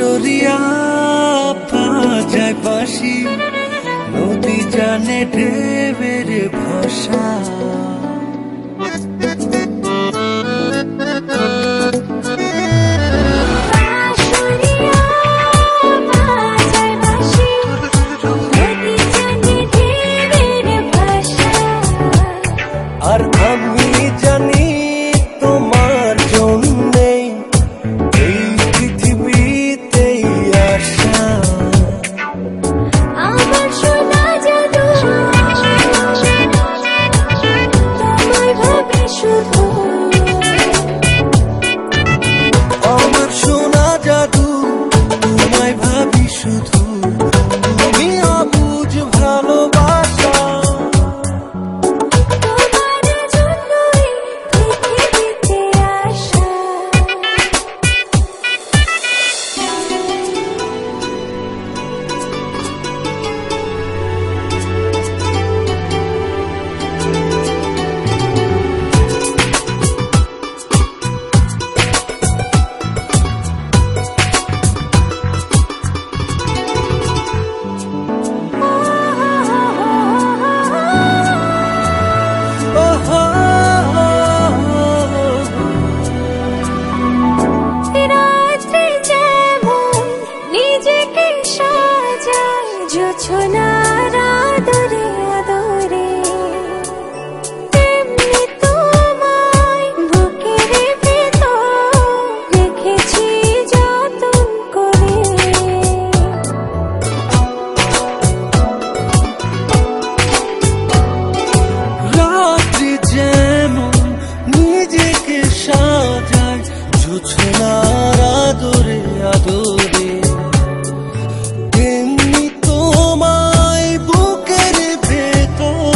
বাঁশরিয়া বাজায় বাঁশি, নদী জানে ঢেউয়ের ভাষা। আর আমি জানি তোমার জন্যেই এই পৃথিবীতেই আসা। আমার সোনা জাদু, তোমায় ভাবি শুধু। আমার সোনা জাদু, তোমায় ভাবি শুধু। তুমি অবুঝ ভালোবাসা, জোছনার আদরে আদরে তেমনি তোমায় বুকের ভেতর রেখেছি যতন করে। রাত্রি যেমন নিজেকে সাজায় জোছনার আদরে আদরে, তেমনি তোমায় বুকের ভেতর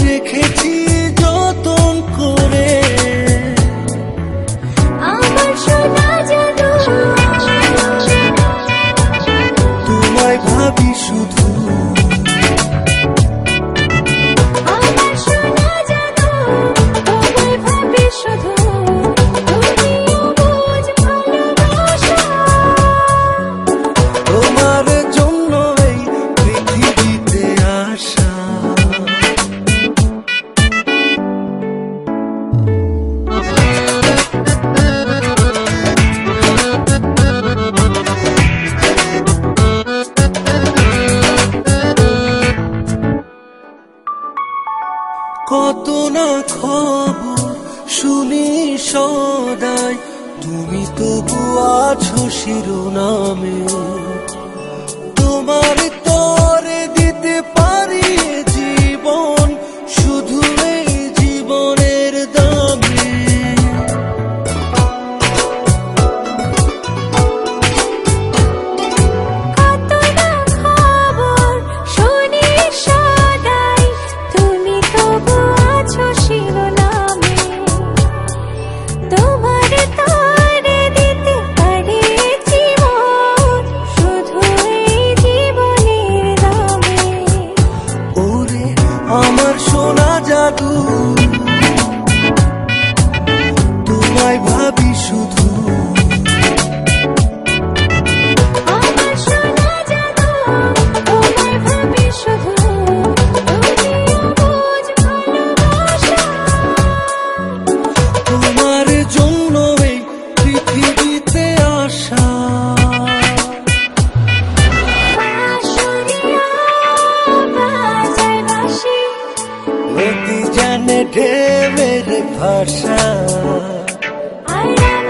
রেখেছি যতন করে। আমার সোনা জাদু, তোমায় ভাবি শুধু। আমার সোনা জাদু, তোমায় ভাবি শুধু। তুমি অবুঝ ভালোবাসা, তোমার জন্য এই পৃথিবীতে আসা। কত না খবর শুনি সদাই, তুমি তবু আছো শিরোনামে। তোমার তরে দিতে পারি জীবন, শুধু এই জীবনের দামে। কত না খবর শুনি সদাই, তুমি তবু আছো শিরোনামে। তোমার তরে দিতে পারি জীবন, শুধু এই জীবনের দামে। ওরে আমার সোনা জাদু, তোমায় ভাবি শুধু। আমার সোনা জাদু, তোমায় ভাবি শুধু। তুমি অবুঝ ভালোবাসা, তোমার জন্য এই পৃথিবীতে আসা। বাঁশরিয়া বাজায় বাঁশি, নদী জানে ঢেউয়ের ভাষা। আর আমি